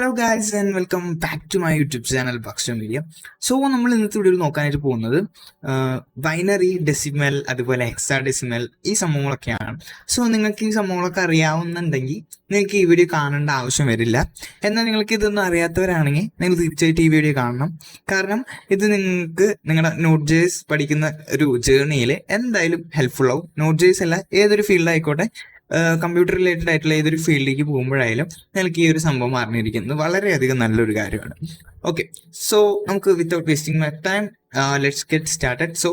Hello guys and welcome back to my YouTube channel Bhakshanam media. So നമ്മൾ ഇന്നത്തെ വീഡിയോയിൽ നോക്കാനായിട്ട് പോകുന്നത് ബൈനറി, ഡെസിമൽ, അതുപോലെ ഹെക്സാഡെസിമൽ ഈ സംഭവങ്ങളൊക്കെയാണ്. സോ നിങ്ങൾക്ക് ഈ സംഭവങ്ങളൊക്കെ അറിയാവുന്നുണ്ടെങ്കിൽ നിങ്ങൾക്ക് ഈ വീഡിയോ കാണേണ്ട ആവശ്യം വരില്ല. എന്നാൽ നിങ്ങൾക്ക് ഇതൊന്നും അറിയാത്തവരാണെങ്കിൽ നിങ്ങൾ തീർച്ചയായിട്ടും ഈ വീഡിയോ കാണണം. കാരണം ഇത് നിങ്ങൾക്ക് നിങ്ങളുടെ Node.js പഠിക്കുന്ന ഒരു ജേർണിയിൽ എന്തായാലും ഹെൽപ്ഫുൾ ആവും. Node.js അല്ല, ഏതൊരു ഫീൽഡ് ആയിക്കോട്ടെ, കമ്പ്യൂട്ടർ റിലേറ്റഡ് ആയിട്ടുള്ള ഏതൊരു ഫീൽഡിലേക്ക് പോകുമ്പോഴായാലും നിങ്ങൾക്ക് ഈ ഒരു സംഭവം അറിഞ്ഞിരിക്കുന്നത് വളരെയധികം നല്ലൊരു കാര്യമാണ്. ഓക്കെ, സോ നമുക്ക് without wasting my time let's get started. So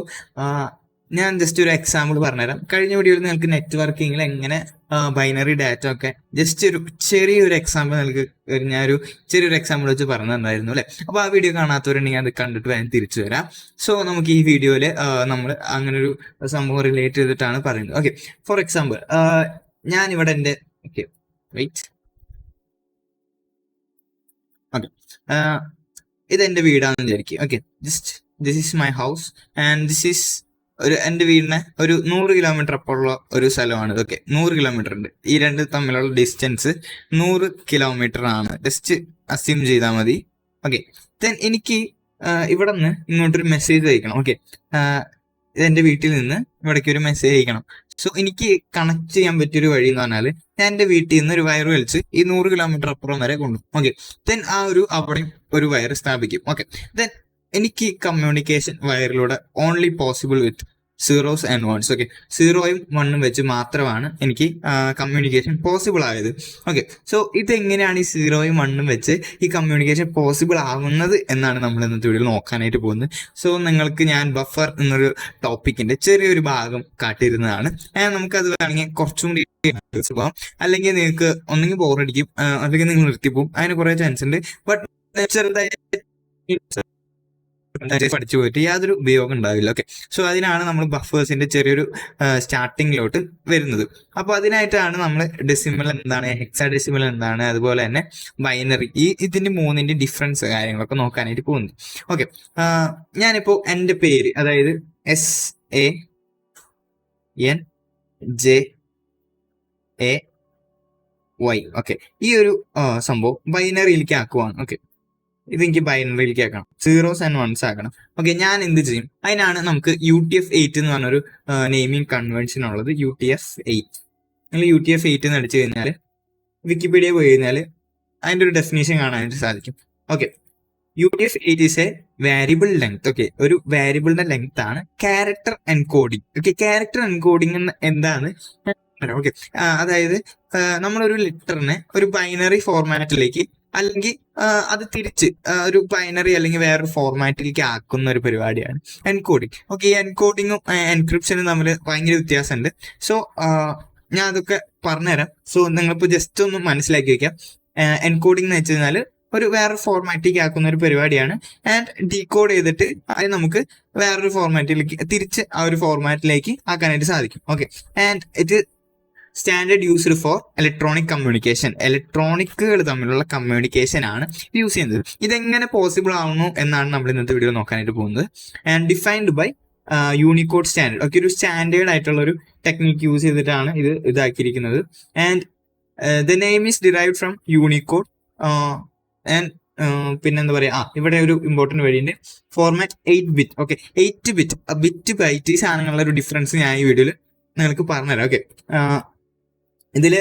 ഞാൻ ജസ്റ്റ് ഒരു എക്സാമ്പിൾ പറഞ്ഞുതരാം. കഴിഞ്ഞ വീഡിയോയിൽ നിങ്ങൾക്ക് നെറ്റ്വർക്കിങ്ങിൽ എങ്ങനെ ബൈനറി ഡാറ്റ ഒക്കെ ജസ്റ്റ് ഒരു ചെറിയൊരു എക്സാമ്പിൾ നിങ്ങൾക്ക് ഞാനൊരു ചെറിയൊരു എക്സാമ്പിൾ വെച്ച് പറഞ്ഞു തന്നായിരുന്നു അല്ലേ. അപ്പോൾ ആ വീഡിയോ കാണാത്തവരുണ്ടെങ്കിൽ അത് കണ്ടിട്ട് വേണം തിരിച്ചു വരാം. സോ നമുക്ക് ഈ വീഡിയോയിൽ നമ്മൾ അങ്ങനൊരു സംഭവം റിലേറ്റ് ചെയ്തിട്ടാണ് പറയുന്നത്. ഓക്കെ, ഫോർ എക്സാമ്പിൾ ഞാനിവിടെ എൻ്റെ ഇതെന്റെ വീടാണെന്ന് വിചാരിക്കും. Okay, just this is my house and this is എൻ്റെ വീടിനെ ഒരു 100 കിലോമീറ്റർ അപ്പുറമുള്ള ഒരു സ്ഥലമാണ്. ഓക്കെ, 100 കിലോമീറ്റർ ഉണ്ട്. ഈ രണ്ട് തമ്മിലുള്ള ഡിസ്റ്റൻസ് 100 കിലോമീറ്റർ ആണ്. ജസ്റ്റ് അസ്യൂം ചെയ്താൽ മതി. ഓക്കെ, ദെൻ എനിക്ക് ഇവിടെ നിന്ന് ഇങ്ങോട്ടൊരു മെസ്സേജ് അയക്കണം. ഓക്കെ, ഇതെന്റെ വീട്ടിൽ നിന്ന് ഇവിടേക്ക് ഒരു മെസ്സേജ് അയക്കണം. സോ എനിക്ക് കണക്ട് ചെയ്യാൻ പറ്റിയൊരു വഴി എന്ന് പറഞ്ഞാൽ ഞാൻ എൻ്റെ വീട്ടിൽ നിന്ന് ഒരു വയർ വലിച്ച് ഈ 100 കിലോമീറ്റർ അപ്പുറം വരെ കൊണ്ടു. ഓക്കെ, ദെൻ ആ ഒരു അവിടെ ഒരു വയർ സ്ഥാപിക്കും. ഓക്കെ, ദെൻ എനിക്ക് കമ്മ്യൂണിക്കേഷൻ വയറിലൂടെ only possible with zeros and ones. Okay, 0യും 1ഉം വെച്ച് മാത്രമാണ് എനിക്ക് കമ്മ്യൂണിക്കേഷൻ പോസിബിൾ ആയത്. ഓക്കെ, സോ ഇതെങ്ങനെയാണ് ഈ 0യും 1ഉം വെച്ച് ഈ കമ്മ്യൂണിക്കേഷൻ പോസിബിൾ ആവുന്നത് എന്നാണ് നമ്മൾ ഇന്നത്തെ വീഡിയോയിൽ നോക്കാനായിട്ട് പോകുന്നത്. സോ നിങ്ങൾക്ക് ഞാൻ ബഫർ എന്നൊരു ടോപ്പിക്കിന്റെ ചെറിയൊരു ഭാഗം കാട്ടിയിരുന്നതാണ്. നമുക്കത് വേണമെങ്കിൽ കുറച്ചും കൂടി പോകാം, അല്ലെങ്കിൽ നിങ്ങൾക്ക് ഒന്നെങ്കിൽ ബോറടിക്കും, അല്ലെങ്കിൽ നിങ്ങൾ നിർത്തിപ്പോവും. അതിന് കുറെ ചാൻസ് ഉണ്ട്. ബട്ട് ചെറുതായി പഠിച്ചു പോയിട്ട് യാതൊരു ഉപയോഗം ഉണ്ടാവില്ല. ഓക്കെ, സോ അതിനാണ് നമ്മൾ ബഫേഴ്സിന്റെ ചെറിയൊരു സ്റ്റാർട്ടിങ്ങിലോട്ട് വരുന്നത്. അപ്പോൾ അതിനായിട്ടാണ് നമ്മൾ ഡെസിമൽ എന്താണ്, ഹെക്സാഡെസിമൽ എന്താണ്, അതുപോലെ തന്നെ ബൈനറി, ഇതിന്റെ മൂന്നിന്റെ ഡിഫറൻസ് കാര്യങ്ങളൊക്കെ നോക്കാനായിട്ട് പോകുന്നത്. ഓക്കെ, ഞാനിപ്പോ എൻ്റെ പേര്, അതായത് SANJAY, ഓക്കെ, ഈ ഒരു സംഭവം ബൈനറിയിലേക്ക് ആക്കുവാണ്. ഓക്കെ, ഇതെനിക്ക് ബൈനറിയിലേക്ക് ആക്കണം, 0s and 1s ആക്കണം. ഓക്കെ, ഞാൻ എന്ത് ചെയ്യും? അതിനാണ് നമുക്ക് UTF-8 എന്ന് പറഞ്ഞൊരു നെയിമിംഗ് കൺവെൻഷൻ ഉള്ളത്. UTF-8, നിങ്ങൾ UTF-8 എന്ന് അടിച്ചു കഴിഞ്ഞാൽ വിക്കിപീഡിയ പോയി കഴിഞ്ഞാൽ അതിൻ്റെ ഒരു ഡെഫിനേഷൻ കാണാനായിട്ട് സാധിക്കും. Okay, UTF-8 is A variable length. Okay, ഒരു വേരിയബിളിന്റെ ലെങ്ത് ആണ് character encoding. Okay, character encoding എന്താണ്? ഓക്കെ, അതായത് നമ്മളൊരു ലെറ്ററിനെ ഒരു ബൈനറി ഫോർമാറ്റിലേക്ക് അല്ലെങ്കിൽ അത് തിരിച്ച് ഒരു ബൈനറി അല്ലെങ്കിൽ വേറൊരു ഫോർമാറ്റിലേക്ക് ആക്കുന്ന ഒരു പരിപാടിയാണ് എൻകോഡിങ്. ഓക്കെ, ഈ എൻകോഡിങ്ങും എൻക്രിപ്ഷനും തമ്മിൽ ഭയങ്കര വ്യത്യാസമുണ്ട്. സോ ഞാൻ അതൊക്കെ പറഞ്ഞുതരാം. സോ നിങ്ങളിപ്പോൾ ജസ്റ്റ് ഒന്ന് മനസ്സിലാക്കി വെക്കാം. എൻകോഡിംഗ് എന്ന് വെച്ച് കഴിഞ്ഞാൽ ഒരു വേറൊരു ഫോർമാറ്റിലേക്ക് ആക്കുന്ന ഒരു പരിപാടിയാണ്. ആൻഡ് ഡീകോഡ് ചെയ്തിട്ട് അത് നമുക്ക് വേറൊരു ഫോർമാറ്റിലേക്ക് തിരിച്ച് ആ ഒരു ഫോർമാറ്റിലേക്ക് ആക്കാനായിട്ട് സാധിക്കും. ഓക്കെ, ആൻഡ് ഇത് standard used for electronic communication. ഇലക്ട്രോണിക്കുകൾ തമ്മിലുള്ള കമ്മ്യൂണിക്കേഷൻ ആണ് യൂസ് ചെയ്യുന്നത്. ഇതെങ്ങനെ പോസിബിൾ ആവുന്നു എന്നാണ് നമ്മൾ ഇന്നത്തെ വീഡിയോ നോക്കാനായിട്ട് പോകുന്നത്. And defined by Unicode standard. Okay, ഒരു സ്റ്റാൻഡേർഡ് ആയിട്ടുള്ള ഒരു ടെക്നിക്ക് യൂസ് ചെയ്തിട്ടാണ് ഇത് ഇതാക്കിയിരിക്കുന്നത്. And the name is derived from Unicode. And പിന്നെന്താ പറയുക, ഇവിടെ ഒരു ഇമ്പോർട്ടൻറ്റ് വഴിയുണ്ട്, format 8 bit. Okay, 8 bit, bit byte, ഈ സാധനങ്ങളുടെ ഒരു ഡിഫറൻസ് ഞാൻ ഈ വീഡിയോയിൽ നിങ്ങൾക്ക് പറഞ്ഞുതരാം. ഓക്കെ, ഇതില്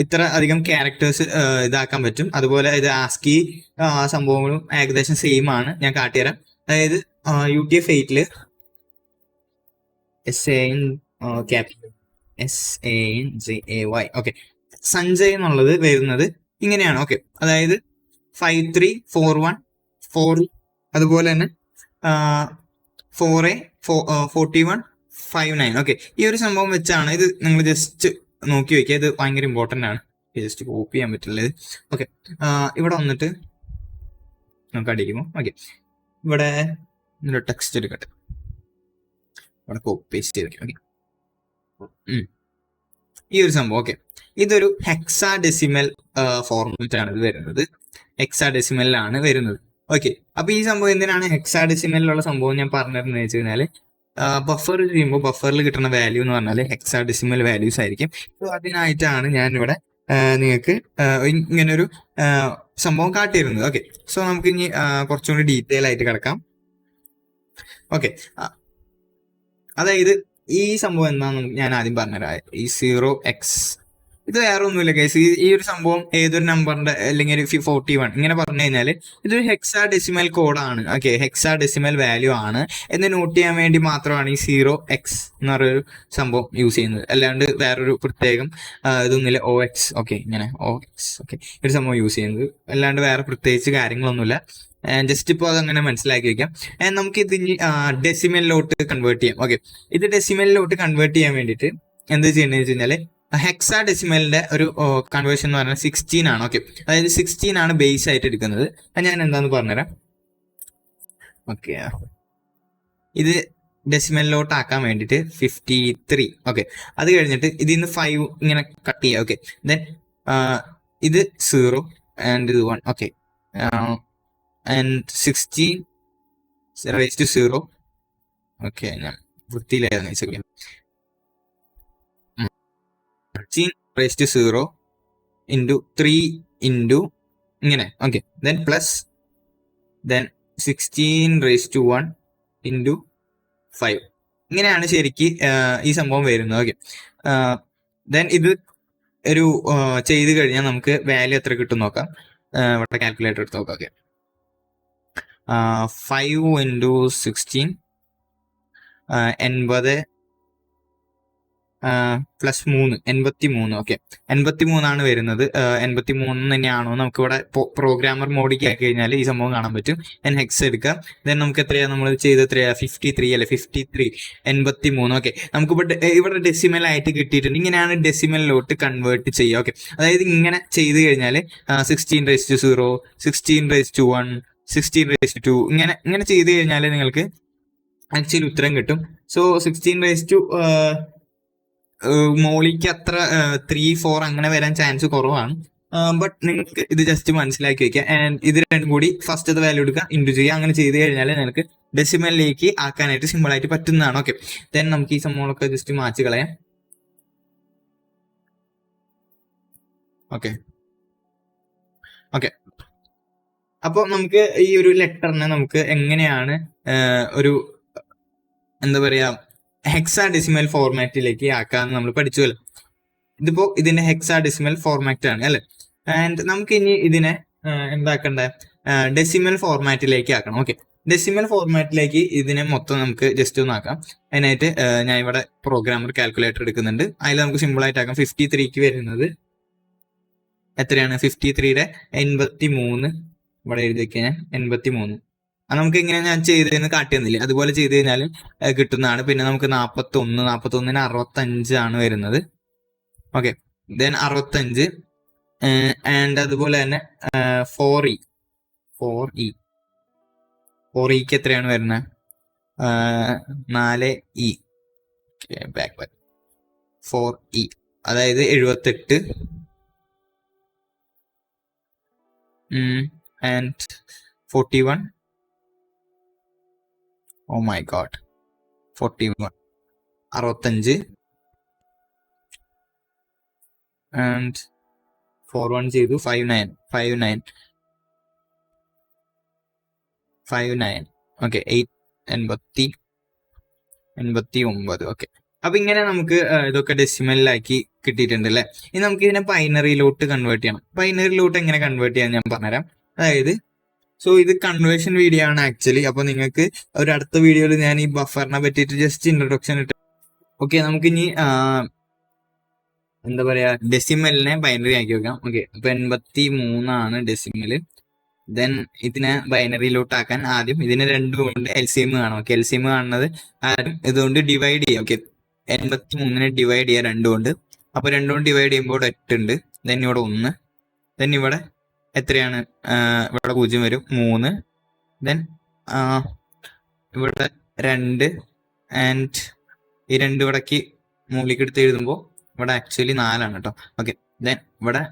ഇത്ര അധികം ക്യാരക്ടേഴ്സ് ഇതാക്കാൻ പറ്റും. അതുപോലെ ഇത് ആസ്കി സംഭവങ്ങളും ഏകദേശം സെയിം ആണ്. ഞാൻ കാട്ടിത്തരാം. അതായത് UTF-8 SANJAY, ഓക്കെ, സഞ്ജയ് എന്നുള്ളത് വരുന്നത് ഇങ്ങനെയാണ്. ഓക്കെ, അതായത് 5341 അതുപോലെ തന്നെ 4A4159. ഓക്കെ, ഈ ഒരു സംഭവം വെച്ചാണ് ഇത്. നിങ്ങൾ ജസ്റ്റ് നോക്കി വെക്കുക, ഇത് ഭയങ്കര ഇമ്പോർട്ടൻ്റ് ആണ്. ജസ്റ്റ് കോപ്പി ചെയ്യാൻ പറ്റില്ല ഇത്. ഓക്കെ, ഇവിടെ വന്നിട്ട് നമുക്ക് അടിക്കുമ്പോൾ ഓക്കെ, ഇവിടെ ടെക്സ്റ്റ് എടുക്കട്ടെ, ഇവിടെ കോപ്പി പേസ്റ്റ് ചെയ്ത് ഓക്കെ, ഈ ഒരു സംഭവം. ഓക്കെ, ഇതൊരു ഹെക്സാഡെസിമൽ ഫോർമാറ്റ് ആണ് ഇത് വരുന്നത്. ഹെക്സാഡെസിമലിലാണ് വരുന്നത്. ഓക്കെ, അപ്പൊ ഈ സംഭവം എന്തിനാണ് ഹെക്സാഡെസിമലിലുള്ള സംഭവം ഞാൻ പറഞ്ഞിരുന്നത് വെച്ച് കഴിഞ്ഞാൽ, ബഫർ ചെയ്യുമ്പോൾ ബഫറിൽ കിട്ടുന്ന വാല്യൂ എന്ന് പറഞ്ഞാൽ ഹെക്സാഡെസിമൽ വാല്യൂസ് ആയിരിക്കും. സോ അതിനായിട്ടാണ് ഞാൻ ഇവിടെ നിങ്ങൾക്ക് ഇങ്ങനൊരു സംഭവം കാട്ടിയിരുന്നത്. ഓക്കെ, സോ നമുക്ക് ഇനി കുറച്ചും കൂടി ഡീറ്റെയിൽ ആയിട്ട് കിടക്കാം. ഓക്കെ, അതായത് ഈ സംഭവം എന്താണെന്ന് ഞാൻ ആദ്യം പറഞ്ഞുതരാം. ഈ 0x ഇത് വേറെ ഒന്നുമില്ല കേസ്. ഈ ഒരു സംഭവം ഏതൊരു നമ്പറിന്റെ അല്ലെങ്കിൽ ഒരു 41 ഇങ്ങനെ പറഞ്ഞു കഴിഞ്ഞാൽ ഇതൊരു ഹെക്സാ ഡെസിമൽ കോഡാണ്. ഓക്കെ, ഹെക്സാ ഡെസിമൽ വാല്യൂ ആണ് എന്ന് നോട്ട് ചെയ്യാൻ വേണ്ടി മാത്രമാണ് ഈ 0x എന്ന് പറയുന്ന സംഭവം യൂസ് ചെയ്യുന്നത്. അല്ലാണ്ട് വേറൊരു പ്രത്യേകം ഇതൊന്നുമില്ല. OX, ഓക്കെ, ഇങ്ങനെ OX, ഓക്കെ, ഒരു സംഭവം യൂസ് ചെയ്യുന്നത്. അല്ലാണ്ട് വേറെ പ്രത്യേകിച്ച് കാര്യങ്ങളൊന്നുമില്ല. ജസ്റ്റ് ഇപ്പോൾ അതങ്ങനെ മനസ്സിലാക്കി വെക്കാം. നമുക്ക് ഇത് ഡെസിമലിലോട്ട് കൺവേർട്ട് ചെയ്യാം. ഓക്കെ, ഇത് ഡെസിമലിലോട്ട് കൺവേർട്ട് ചെയ്യാൻ വേണ്ടിയിട്ട് എന്ത് ചെയ്യണമെന്ന് വെച്ച് കഴിഞ്ഞാൽ ഹെക്സാ ഡെസിമലിന്റെ ഒരു കൺവേർഷൻ എന്ന് പറഞ്ഞാൽ 16 ആണ്. ഓക്കെ, അതായത് 16 ആണ് ബേസ് ആയിട്ട് എടുക്കുന്നത്. അത് ഞാൻ എന്താന്ന് പറഞ്ഞുതരാം. ഓക്കെ, ഇത് ഡെസിമലിലോട്ട് ആക്കാൻ വേണ്ടിയിട്ട് 53. ഓക്കെ, അത് കഴിഞ്ഞിട്ട് ഇതിൽ നിന്ന് 5 ഇങ്ങനെ കട്ട് ചെയ്യാം. ഓക്കെ, ദെൻ ഇത് 0 ആൻഡ് ഇത് 1. Okay, and 16 raised to 0. Okay, ഞാൻ വൃത്തിയിലായിരുന്നു. 16 raised to 0 into 3 into ഇങ്ങനെ. Okay, then plus then 16 raised to 1 into 5. ഇങ്ങനെയാണ് ശരിക്ക് ഈ സംഭവം വരുന്നത്. ഓക്കെ, ദെൻ ഇത് ഒരു ചെയ്ത് കഴിഞ്ഞാൽ നമുക്ക് വാല്യൂ എത്ര കിട്ടും നോക്കാം. ഇവിടെ കാൽക്കുലേറ്റർ എടുത്ത് നോക്കാം. Okay, 5 into 16 80 plus 3 83. ഓക്കെ, 83 വരുന്നത്. 83 തന്നെയാണോ നമുക്ക് ഇവിടെ പ്രോഗ്രാമർ മോഡിക്ക് ആക്കി കഴിഞ്ഞാൽ ഈ സംഭവം കാണാൻ പറ്റും. ദെൻ ഹെക്സ് എടുക്കാം. ദെൻ നമുക്ക് എത്രയാ നമ്മൾ ചെയ്ത് എത്രയാ 53 അല്ലെ, 53 83. ഓക്കെ, നമുക്ക് ഇവിടെ ഡെസിമൽ ആയിട്ട് കിട്ടിയിട്ടുണ്ട്. ഇങ്ങനെയാണ് ഡെസിമലിലോട്ട് കൺവേർട്ട് ചെയ്യുക. ഓക്കെ, അതായത് ഇങ്ങനെ ചെയ്ത് കഴിഞ്ഞാൽ 16 raised to 0, 16 raised to 1, 16 raised to 2 ഇങ്ങനെ ചെയ്ത് കഴിഞ്ഞാൽ നിങ്ങൾക്ക് ആക്ച്വലി ഉത്തരം കിട്ടും. സോ 16 raised to മോളിക്ക് അത്ര 3, 4 അങ്ങനെ വരാൻ ചാൻസ് കുറവാണ്. ബട്ട് നിങ്ങൾക്ക് ഇത് ജസ്റ്റ് മനസ്സിലാക്കി വെക്കുക. ആൻഡ് ഇത് രണ്ടും കൂടി ഫസ്റ്റ് വാല്യൂ എടുക്കുക, ഇൻറ്റു ചെയ്യുക. അങ്ങനെ ചെയ്ത് കഴിഞ്ഞാൽ നിങ്ങൾക്ക് ഡെസിമലിലേക്ക് ആക്കാനായിട്ട് സിമ്പിൾ ആയിട്ട് പറ്റുന്നതാണ്. ഓക്കെ, ദെൻ നമുക്ക് ഈ സംഭവങ്ങളൊക്കെ ജസ്റ്റ് മാച്ച് കളയാം. ഓക്കെ, ഓക്കെ, അപ്പോൾ നമുക്ക് ഈ ഒരു ലെറ്ററിനെ നമുക്ക് എങ്ങനെയാണ് ഒരു എന്താ പറയാ ഹെക്സാ ഡെസിമൽ ഫോർമാറ്റിലേക്ക് ആക്കാന്ന് നമ്മൾ പഠിച്ചുവല്ലോ. ഇതിപ്പോ ഇതിന്റെ ഹെക്സാ ഡെസിമൽ ഫോർമാറ്റ് ആണ് അല്ലെ. ആൻഡ് നമുക്ക് ഇനി ഇതിനെ എന്താക്കണ്ടേ, ഡെസിമൽ ഫോർമാറ്റിലേക്ക് ആക്കണം. ഓക്കെ, ഡെസിമൽ ഫോർമാറ്റിലേക്ക് ഇതിനെ മൊത്തം നമുക്ക് ജസ്റ്റ് ഒന്ന് ആക്കാം. അതിനായിട്ട് ഞാൻ ഇവിടെ പ്രോഗ്രാമർ കാൽക്കുലേറ്റർ എടുക്കുന്നുണ്ട്. അതിൽ നമുക്ക് സിമ്പിൾ ആയിട്ട് ആക്കാം. 53ക്ക് വരുന്നത് എത്രയാണ്? 53യുടെ 83 ഇവിടെ എഴുതി വെക്കാൻ ഞാൻ 83. നമുക്ക് ഇങ്ങനെ ഞാൻ ചെയ്തതെന്ന് കാട്ടി തന്നില്ലേ, അതുപോലെ ചെയ്ത് കഴിഞ്ഞാൽ കിട്ടുന്നതാണ്. പിന്നെ നമുക്ക് 41, 41ന് 65 ആണ് വരുന്നത്. ഓക്കെ, ദെൻ 65 ആൻഡ് അതുപോലെ തന്നെ 4e 4eക്ക് എത്രയാണ് വരുന്നത്? 4e ബാക്ക് 4e അതായത് 78 and 41. Oh my God, 41 65 and 41 ചെയ്തു 59. ഓക്കെ, 89. ഓക്കെ, അപ്പൊ ഇങ്ങനെ നമുക്ക് ഇതൊക്കെ ഡെസിമലിലാക്കി കിട്ടിയിട്ടുണ്ട് അല്ലെ. ഇനി നമുക്ക് ഇതിനെ ബൈനറിയിലോട്ട് കൺവേർട്ട് ചെയ്യണം. ബൈനറിയിലോട്ട് എങ്ങനെ കൺവേർട്ട് ചെയ്യാൻ ഞാൻ പറഞ്ഞുതരാം. അതായത് ഇത് കൺവേർഷൻ വീഡിയോ ആണ് ആക്ച്വലി. അപ്പൊ നിങ്ങൾക്ക് ഒരു അടുത്ത വീഡിയോയിൽ ഞാൻ ഈ ബഫറിനെ പറ്റിയിട്ട് ജസ്റ്റ് ഇൻട്രൊഡക്ഷൻ ഇട്ട്. ഓക്കെ, നമുക്ക് ഇനി എന്താ പറയാ ഡെസിമലിനെ ബൈനറി ആക്കി വെക്കാം. ഓക്കെ, അപ്പൊ 83 ഡെസിമല്. ദെൻ ഇതിനെ ബൈനറിയിലോട്ട് ആക്കാൻ ആദ്യം ഇതിനെ രണ്ടും കൊണ്ട് LCM കാണാം. ഓക്കെ, LCM കാണുന്നത് ആദ്യം ഇതുകൊണ്ട് ഡിവൈഡ് ചെയ്യാം. ഓക്കെ, 83നെ ഡിവൈഡ് ചെയ്യാം 2 കൊണ്ട്. അപ്പൊ 2 കൊണ്ട് ഡിവൈഡ് ചെയ്യുമ്പോൾ 8 ഉണ്ട്. ദെൻ ഇവിടെ 1, ദെൻ ഇവിടെ എത്രയാണ്? ഇവിടെ 0 വരും 3, ദെൻ ഇവിടെ 2 ആൻഡ് ഈ 2 ഇവിടേക്ക് മുകളിലേക്ക് എടുത്ത് എഴുതുമ്പോൾ ഇവിടെ ആക്ച്വലി 4 ആണ് കേട്ടോ. ഓക്കെ, ദെൻ ഇവിടെ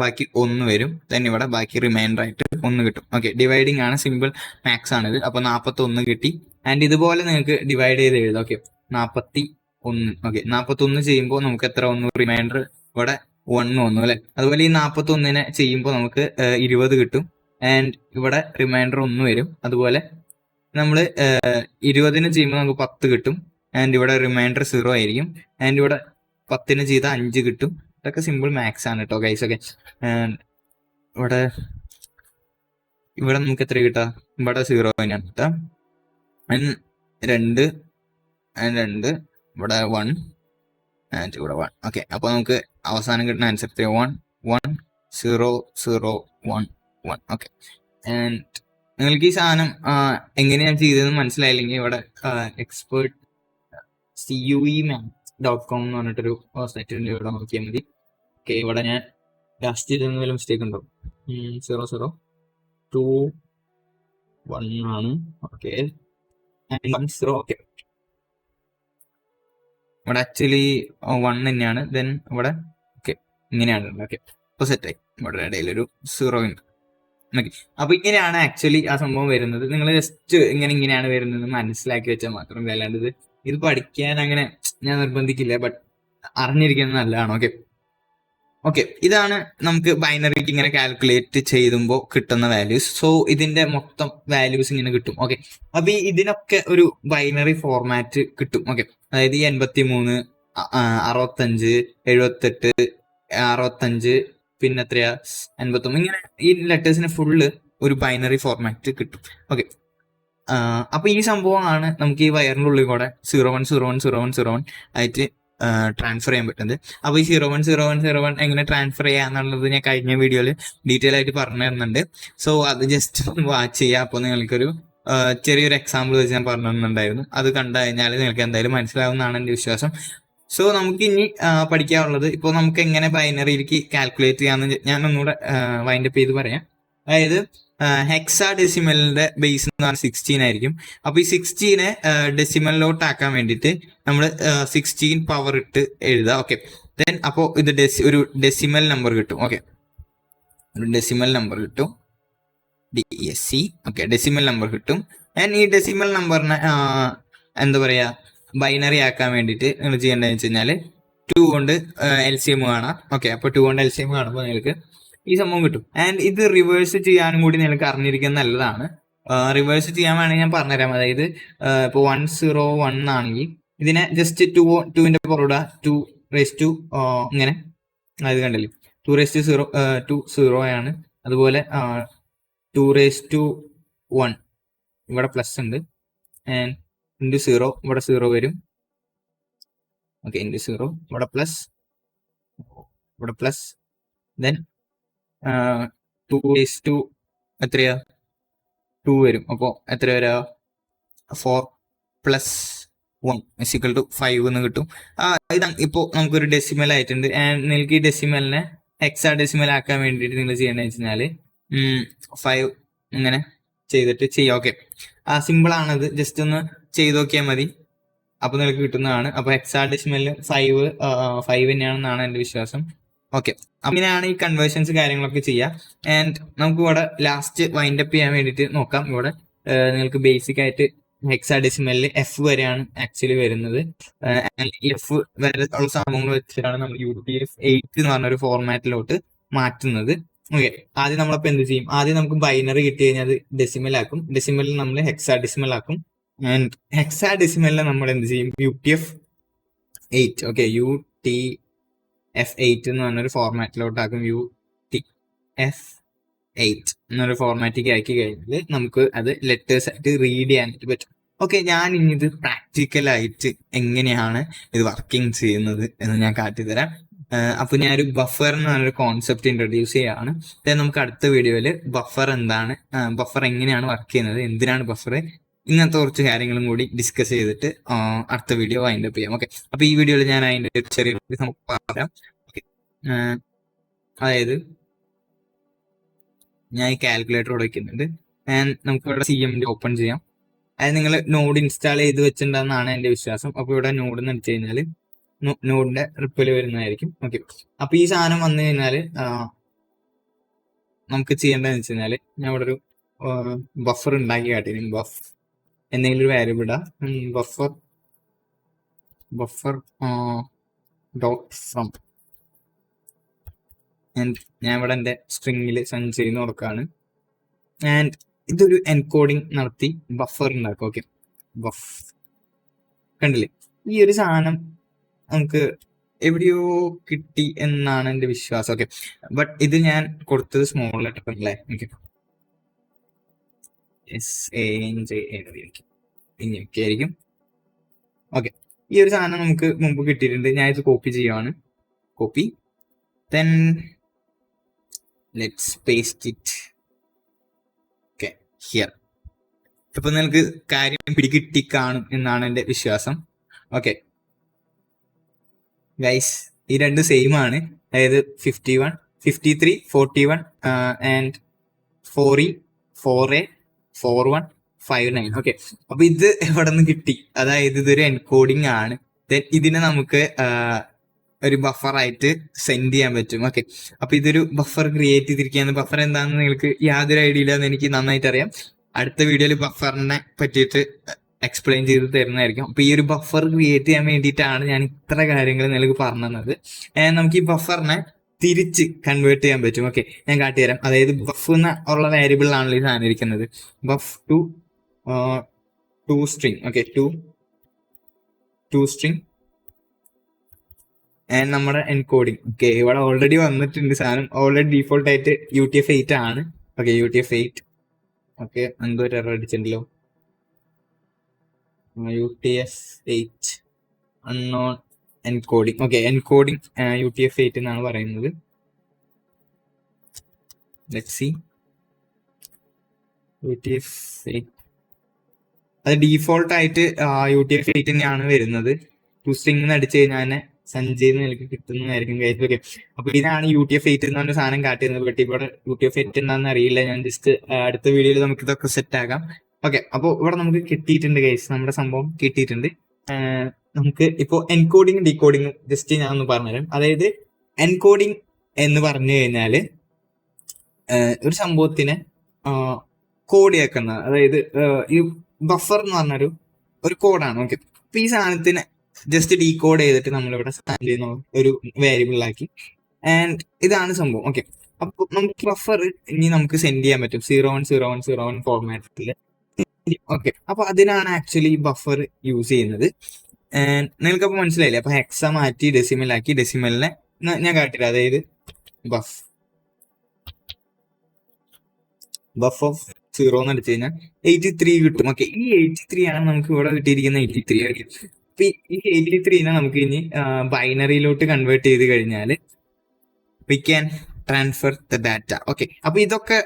ബാക്കി 1 വരും. ദെൻ ഇവിടെ ബാക്കി റിമൈൻഡർ ആയിട്ട് 1 കിട്ടും. ഓക്കെ, ഡിവൈഡിങ് ആണ്, സിമ്പിൾ മാത്സ് ആണിത്. അപ്പൊ 41 കിട്ടി. ആൻഡ് ഇതുപോലെ നിങ്ങൾക്ക് ഡിവൈഡ് ചെയ്ത് എഴുതാം. ഓക്കെ, 41. ഓക്കെ, 41 ചെയ്യുമ്പോൾ നമുക്ക് എത്ര വന്നു? റിമൈൻഡർ ഇവിടെ 1 വന്നു അല്ലെ. അതുപോലെ ഈ 41 ചെയ്യുമ്പോൾ നമുക്ക് 20 കിട്ടും. ആൻഡ് ഇവിടെ റിമൈൻഡർ 1 വരും. അതുപോലെ നമ്മൾ 20 ചെയ്യുമ്പോൾ നമുക്ക് 10 കിട്ടും. ആൻഡ് ഇവിടെ റിമൈൻഡർ 0 ആയിരിക്കും. ആൻഡ് ഇവിടെ 10 ചെയ്താൽ 5 കിട്ടും. ഇതൊക്കെ സിമ്പിൾ മാത്സ് ആണ് കേട്ടോ ഗൈസ്. ഓക്കെ, ഇവിടെ ഇവിടെ നമുക്ക് എത്ര കിട്ടാം? ഇവിടെ 0 തന്നെയാണ് കിട്ടാം. 2 2 ഇവിടെ 1 ആൻഡ് ഇവിടെ 1. ഓക്കെ, അപ്പോൾ നമുക്ക് അവസാനം കിട്ടുന്ന ആൻസർ 1 1 0 0 1 1. ഓക്കെ, ആൻഡ് നിങ്ങൾക്ക് ഈ സാധനം എങ്ങനെയാണ് ചെയ്തതെന്ന് മനസ്സിലായില്ലെങ്കിൽ ഇവിടെ expert CUEmaths.com എന്ന് പറഞ്ഞിട്ടൊരു സൈറ്റ് ഉണ്ട്, ഇവിടെ നോക്കിയാൽ മതി. ഓക്കെ, ഇവിടെ ഞാൻ ലാസ്റ്റ് ചെയ്തെന്ന് വല്ല മിസ്റ്റേക്ക് ഉണ്ടോ? 0 0 2 1 ആണ്. ഓക്കെ, 1 0. ഓക്കെ, ഇവിടെ ആക്ച്വലി 1 തന്നെയാണ്. ദെൻ ഇവിടെ ഓക്കെ ഇങ്ങനെയാണ്. ഓക്കെ, അപ്പോൾ സെറ്റായി. ഇവിടെ ഇടയിലൊരു 0 ഉണ്ട്. ഓക്കെ, അപ്പൊ ഇങ്ങനെയാണ് ആക്ച്വലി ആ സംഭവം വരുന്നത്. നിങ്ങൾ ജസ്റ്റ് ഇങ്ങനെയാണ് വരുന്നത് മനസ്സിലാക്കി വെച്ചാൽ മാത്രം. അല്ലാണ്ട് ഇത് പഠിക്കാൻ അങ്ങനെ ഞാൻ നിർബന്ധിക്കില്ല, ബട്ട് അറിഞ്ഞിരിക്കുന്നത് നല്ലതാണ്. ഓക്കെ ഓക്കെ, ഇതാണ് നമുക്ക് ബൈനറിക്ക് ഇങ്ങനെ കാൽക്കുലേറ്റ് ചെയ്യുമ്പോൾ കിട്ടുന്ന വാല്യൂസ്. സോ ഇതിന്റെ മൊത്തം വാല്യൂസ് ഇങ്ങനെ കിട്ടും. ഓക്കെ, അപ്പൊ ഇതിനൊക്കെ ഒരു ബൈനറി ഫോർമാറ്റ് കിട്ടും. ഓക്കെ, അതായത് ഈ 83 65 78 65 പിന്നെ എത്രയാ 59 ഇങ്ങനെ ഈ ലെറ്റേഴ്സിന് ഫുള്ള് ഒരു ബൈനറി ഫോർമാറ്റ് കിട്ടും. ഓക്കെ, അപ്പൊ ഈ സംഭവമാണ് നമുക്ക് ഈ വയറിന്റെ ഉള്ളിൽ കൂടെ 01 01 01 01 ആയിട്ട് ട്രാൻസ്ഫർ ചെയ്യാൻ പറ്റുന്നത്. അപ്പൊ ഈ 01 01 01 എങ്ങനെ ട്രാൻസ്ഫർ ചെയ്യാന്നുള്ളത് ഞാൻ കഴിഞ്ഞ വീഡിയോയിൽ ഡീറ്റെയിൽ ആയിട്ട് പറഞ്ഞു തരുന്നുണ്ട്. സോ അത് ജസ്റ്റ് ഒന്ന് വാച്ച് ചെയ്യുക. അപ്പോൾ നിങ്ങൾക്കൊരു ചെറിയൊരു എക്സാമ്പിൾ വെച്ച് ഞാൻ പറഞ്ഞു തന്നിട്ടുണ്ടായിരുന്നു. അത് കണ്ടു കഴിഞ്ഞാൽ നിങ്ങൾക്ക് എന്തായാലും മനസ്സിലാവുന്നതാണ് എൻ്റെ വിശ്വാസം. സോ നമുക്ക് ഇനി പഠിക്കാനുള്ളത് ഇപ്പോൾ നമുക്ക് എങ്ങനെ ബൈനറിയിലേക്ക് കാൽക്കുലേറ്റ് ചെയ്യാമെന്ന് ഞാൻ ഒന്നുകൂടെ വൈൻഡപ്പ് ചെയ്ത് പറയാം. അതായത് ഹെക്സാഡെസിമലിന്റെ ബേസ് എന്ന് പറഞ്ഞാൽ 16 ആയിരിക്കും. അപ്പൊ ഈ 16 ഡെസിമലിലോട്ട് ആക്കാൻ വേണ്ടിയിട്ട് നമ്മൾ 16 പവർ ഇട്ട് എഴുതാം. ഓക്കെ, ദെൻ അപ്പോൾ ഇത് ഒരു ഡെസിമൽ നമ്പർ കിട്ടും. ഓക്കെ, ഒരു ഡെസിമൽ നമ്പർ കിട്ടും, DSC. ഓക്കെ, ഡെസിമൽ നമ്പർ കിട്ടും. ആൻഡ് ഈ ഡെസിമൽ നമ്പറിനെ എന്താ പറയാ ബൈനറി ആക്കാൻ വേണ്ടിയിട്ട് നിങ്ങൾ ചെയ്യേണ്ടതെന്ന് വെച്ച് കഴിഞ്ഞാൽ 2 കൊണ്ട് LCM കാണാം. ഓക്കെ, അപ്പോൾ 2 കൊണ്ട് LCM കാണുമ്പോൾ നിങ്ങൾക്ക് ഈ സംഭവം കിട്ടും. ആൻഡ് ഇത് റിവേഴ്സ് ചെയ്യാനും കൂടി നിങ്ങൾക്ക് അറിഞ്ഞിരിക്കുന്നത് നല്ലതാണ്. റിവേഴ്സ് ചെയ്യാൻ വേണമെങ്കിൽ ഞാൻ പറഞ്ഞുതരാം. അതായത് ഇപ്പോൾ 101 ആണെങ്കിൽ ഇതിനെ ജസ്റ്റ് 2ന്റെ പുറകിടുക, 2 ഇങ്ങനെ അത് കണ്ടില്ലേ 2 0 ആണ്. അതുപോലെ 2 ഇവിടെ പ്ലസ് ഉണ്ട്. ആൻഡ് ഇൻറ്റു 0 ഇവിടെ 0 വരും. ഓക്കെ, ഇൻറ്റു 0 ഇവിടെ പ്ലസ് ദെൻ 2 എത്രയാ 2 വരും. അപ്പോൾ എത്ര വരാ 4 + 1 = 5 എന്ന് കിട്ടും. ഇതാണ് ഇപ്പോൾ നമുക്കൊരു ഡെസിമൽ ആയിട്ടുണ്ട്. ആൻഡ് നിങ്ങൾക്ക് ഈ ഡെസിമലിനെ ഹെക്സാഡെസിമൽ ആക്കാൻ വേണ്ടിയിട്ട് നിങ്ങൾ ചെയ്യേണ്ടത് വെച്ച് കഴിഞ്ഞാൽ 5 ഇങ്ങനെ ചെയ്തിട്ട് ചെയ്യാം. ഓക്കെ, സിമ്പിൾ ആണത്, ജസ്റ്റ് ഒന്ന് ചെയ്ത് നോക്കിയാൽ മതി. അപ്പൊ നിങ്ങൾക്ക് കിട്ടുന്നതാണ്. അപ്പൊ ഹെക്സാഡെസിമലിൽ 5 തന്നെയാണെന്നാണ് എൻ്റെ വിശ്വാസം. ഓക്കെ, അങ്ങനെയാണ് ഈ കൺവേർഷൻസ് കാര്യങ്ങളൊക്കെ ചെയ്യുക. ആൻഡ് നമുക്ക് ഇവിടെ ലാസ്റ്റ് വൈൻഡപ്പ് ചെയ്യാൻ വേണ്ടിയിട്ട് നോക്കാം. ഇവിടെ നിങ്ങൾക്ക് ബേസിക് ആയിട്ട് ഹെക്സാഡെസിമലിൽ F വരെയാണ് ആക്ച്വലി വരുന്നത്. F വരെ ഉള്ള സംഭവങ്ങൾ വെച്ചിട്ടാണ് നമ്മൾ UTF-8 എന്ന് പറഞ്ഞൊരു ഫോർമാറ്റിലോട്ട് മാറ്റുന്നത്. ഓക്കെ, ആദ്യം നമ്മളപ്പോൾ എന്ത് ചെയ്യും? ആദ്യം നമുക്ക് ബൈനറി കിട്ടി കഴിഞ്ഞാൽ അത് ഡെസിമൽ ആക്കും. ഡെസിമലിൽ നമ്മൾ ഹെക്സാഡെസിമൽ ആക്കും. ആൻഡ് ഹെക്സാഡെസിമലിൽ നമ്മൾ എന്ത് ചെയ്യും? UTF-8. ഓക്കെ, UTF-8 എന്ന് പറഞ്ഞൊരു ഫോർമാറ്റിലോട്ടാക്കും. UTF-8 എന്നൊരു ഫോർമാറ്റിലേക്ക് ആക്കി കഴിഞ്ഞാൽ നമുക്ക് അത് ലെറ്റേഴ്സ് ആയിട്ട് റീഡ് ചെയ്യാനായിട്ട് പറ്റും. ഓക്കെ, ഞാൻ ഇനി ഇത് പ്രാക്ടിക്കലായിട്ട് എങ്ങനെയാണ് ഇത് വർക്കിംഗ് ചെയ്യുന്നത് എന്ന് ഞാൻ കാട്ടിത്തരാം. അപ്പൊ ഞാനൊരു ബഫർ എന്ന് പറഞ്ഞൊരു കോൺസെപ്റ്റ് ഇൻട്രൊഡ്യൂസ് ചെയ്യാണ്. നമുക്ക് അടുത്ത വീഡിയോയിൽ ബഫർ എന്താണ്, ബഫർ എങ്ങനെയാണ് വർക്ക് ചെയ്യുന്നത്, എന്തിനാണ് ബഫർ, ഇങ്ങനത്തെ കുറച്ച് കാര്യങ്ങളും കൂടി ഡിസ്കസ് ചെയ്തിട്ട് അടുത്ത വീഡിയോ വൈൻഡപ്പ് ചെയ്യാം. ഓക്കെ, അപ്പൊ ഈ വീഡിയോയിൽ ഞാൻ അതിന്റെ ചെറിയ നമുക്ക് പറയാം. ഓക്കെ, അതായത് ഞാൻ ഈ കാൽക്കുലേറ്റർ ഇവിടെ വയ്ക്കുന്നുണ്ട്. നമുക്ക് ഇവിടെ CM ഓപ്പൺ ചെയ്യാം. അതായത് നിങ്ങൾ നോഡ് ഇൻസ്റ്റാൾ ചെയ്ത് വെച്ചിട്ടുണ്ടെന്നാണ് എൻ്റെ വിശ്വാസം. അപ്പൊ ഇവിടെ നോഡ് എന്ന് വെച്ച് കഴിഞ്ഞാൽ നോഡിന്റെ റിപ്പിൽ വരുന്നതായിരിക്കും. ഓക്കെ, അപ്പൊ ഈ സാധനം വന്നു കഴിഞ്ഞാല് നമുക്ക് ചെയ്യേണ്ടതെന്ന് വെച്ച് കഴിഞ്ഞാല് ഞാൻ ഇവിടെ ഒരു ബഫർ ഉണ്ടാക്കി കാട്ടിയിരുന്നു. ബഫ് എന്തെങ്കിലും ഒരു വാല്യൂബിൾ ഇടാം. ബഫർ ഡോട്ട് ഫ്രം ആൻഡ് ഞാൻ ഇവിടെ എൻ്റെ സ്ട്രിങ്ങിൽ സെൻഡ് ചെയ്യുന്ന കൊടുക്കാണ്. ആൻഡ് ഇതൊരു എൻകോഡിങ് നടത്തി ബഫർ ഉണ്ടാക്കും. ഓക്കെ, ബഫ് കണ്ടില്ലേ? ഈ ഒരു സാധനം നമുക്ക് എവിടെയോ കിട്ടി എന്നാണ് എൻ്റെ വിശ്വാസം. ഓക്കെ, ബട്ട് ഇത് ഞാൻ കൊടുത്തത് സ്മോൾ ലെറ്റർ അല്ലേ? ഓക്കെ, ഇനിയൊക്കെ ആയിരിക്കും. ഓക്കെ, ഈ ഒരു സാധനം നമുക്ക് മുമ്പ് കിട്ടിയിട്ടുണ്ട്. ഞാൻ ഇത് കോപ്പി ചെയ്യുവാണ്. Copy, then let's paste it. Okay, here. ഇപ്പൊ നിങ്ങൾക്ക് കാര്യം പിടികിട്ടി കാണും എന്നാണ് എൻ്റെ വിശ്വാസം. ഓക്കെ ഗൈസ്, ഈ രണ്ട് സെയിം ആണ്. അതായത് 51, 53, 41 ആൻഡ് 4E, 4A, 41, 59. ഓക്കെ, അപ്പൊ ഇത് എവിടെ നിന്ന് കിട്ടി? അതായത് ഇതൊരു എൻകോഡിങ് ആണ്. ദെൻ ഇതിനെ നമുക്ക് ഒരു ബഫറായിട്ട് സെൻഡ് ചെയ്യാൻ പറ്റും. ഓക്കെ, അപ്പൊ ഇതൊരു ബഫർ ക്രിയേറ്റ് ചെയ്തിരിക്കുകയാണ്. ബഫർ എന്താണെന്ന് നിങ്ങൾക്ക് യാതൊരു ഐഡിയ ഇല്ലാന്ന് എനിക്ക് നന്നായിട്ട് അറിയാം. അടുത്ത വീഡിയോയിൽ ബഫറിനെ പറ്റിയിട്ട് എക്സ്പ്ലെയിൻ ചെയ്ത് തരുന്നതായിരിക്കും. അപ്പൊ ഈ ഒരു ബഫർ ക്രിയേറ്റ് ചെയ്യാൻ വേണ്ടിയിട്ടാണ് ഞാൻ ഇത്ര കാര്യങ്ങൾ നിങ്ങൾക്ക് പറഞ്ഞു തന്നത്. നമുക്ക് ഈ ബഫറിനെ തിരിച്ച് കൺവേർട്ട് ചെയ്യാൻ പറ്റും. ഓക്കെ, ഞാൻ കാട്ടിത്തരാം. അതായത് ബഫ് ഉള്ള വേരിയബിളിലാണല്ലോ ഈ സാധനം ഇരിക്കുന്നത്. Buf to string. Okay, to string and നമ്മുടെ എൻകോഡിങ്. ഓക്കെ, ഇവിടെ ഓൾറെഡി വന്നിട്ടുണ്ട് സാധനം. ഓൾറെഡി ഡീഫോൾട്ട് ആയിട്ട് UTF-8 ആണ്. Okay, UTF-8. ഓക്കെ, എന്തോ ഒരു എറർ അടിച്ചിട്ടുണ്ടല്ലോ. UTF-8 unknown encoding. Okay, encoding UTF-8 എന്നാണ് പറയുന്നത്. Let's see. UTF-8 അത് ഡീഫോൾട്ട് ആയിട്ട് UTF-8 തന്നെയാണ് വരുന്നത്. ടു സ്ട്രിംഗ് അടിച്ചു കഴിഞ്ഞാൽ സഞ്ജയ് എനിക്ക് കിട്ടുന്നതായിരിക്കും. ഓക്കെ, അപ്പൊ ഇതാണ് UTF-8 എന്ന് പറഞ്ഞ സാധനം കാട്ടിയിരുന്നത്. ബട്ട് ഇവിടെ UTF-8 എന്താണെന്ന് അറിയില്ല. ഞാൻ ജസ്റ്റ് അടുത്ത വീഡിയോയിൽ നമുക്ക് ഇതൊക്കെ സെറ്റ് ആക്കാം. ഓക്കെ, അപ്പോൾ ഇവിടെ നമുക്ക് കിട്ടിയിട്ടുണ്ട് ഗൈസ്, നമ്മുടെ സംഭവം കിട്ടിയിട്ടുണ്ട്. നമുക്ക് ഇപ്പോൾ എൻകോഡിങ് ഡീകോഡിങ് ജസ്റ്റ് ഞാൻ ഒന്ന് പറഞ്ഞുതരാം. അതായത് എൻകോഡിങ് എന്ന് പറഞ്ഞു കഴിഞ്ഞാൽ ഒരു സംഭവത്തിനെ കോഡിയാക്കുന്ന, അതായത് ഈ ബഫർ എന്ന് പറഞ്ഞൊരു കോഡാണ്. ഓക്കെ, അപ്പൊ ഈ സാധനത്തിന് ജസ്റ്റ് ഡീകോഡ് ചെയ്തിട്ട് നമ്മളിവിടെ സ്റ്റാൻഡ് ചെയ്യുന്ന ഒരു വേരിയബിളിലാക്കി. ആൻഡ് ഇതാണ് സംഭവം. ഓക്കെ, അപ്പൊ നമുക്ക് ബഫർ ഇനി നമുക്ക് സെൻഡ് ചെയ്യാൻ പറ്റും 010101 ഫോർമാറ്റിൽ. ഓക്കെ, അപ്പൊ അതിനാണ് ആക്ച്വലി ബഫർ യൂസ് ചെയ്യുന്നത്. നിങ്ങൾക്കപ്പോൾ മനസ്സിലായില്ലേ? അപ്പൊ ഹെക്സ മാറ്റി ഡെസിമൽ ആക്കി. ഡെസിമലിനെ ഞാൻ കാട്ടില്ല. അതായത് ബഫ് ഓഫ് 0 എന്ന് അടിച്ചു കഴിഞ്ഞാൽ 83 കിട്ടും. ഓക്കെ, ഈ 83 ആണ് നമുക്ക് ഇവിടെ കിട്ടിയിരിക്കുന്ന 83. ഓക്കെ, അപ്പൊ ഈ 83നെ നമുക്ക് ഇനി ബൈനറിയിലോട്ട് കൺവേർട്ട് ചെയ്ത് കഴിഞ്ഞാൽ we can transfer the data. Okay, അപ്പൊ ഇതൊക്കെ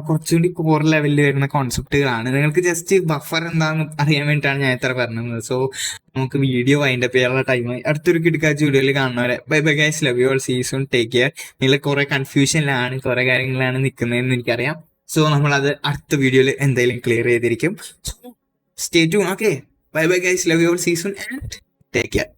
കുറച്ചുകൂടി കോർ ലെവലിൽ വരുന്ന കോൺസെപ്റ്റുകളാണ്. നിങ്ങൾക്ക് ജസ്റ്റ് ബഫർ എന്താണെന്ന് അറിയാൻ വേണ്ടിയിട്ടാണ് ഞാൻ ഇത്ര പറഞ്ഞത്. സോ നമുക്ക് വീഡിയോ വൈൻഡ് അപ്പ് ചെയ്യാനുള്ള ടൈമായി. അടുത്തൊരു കിടക്കാച്ച വീഡിയോയിൽ കാണുന്നവരെ bye bye guys, love you all, see you soon, take care. നിങ്ങൾ കുറെ കൺഫ്യൂഷനിലാണ്, കുറെ കാര്യങ്ങളാണ് നിൽക്കുന്നതെന്ന് എനിക്കറിയാം. സോ നമ്മളത് അടുത്ത വീഡിയോയിൽ എന്തായാലും ക്ലിയർ ചെയ്തിരിക്കും. So stay tuned. Okay, bye bye guys, love you all, see you soon and take care.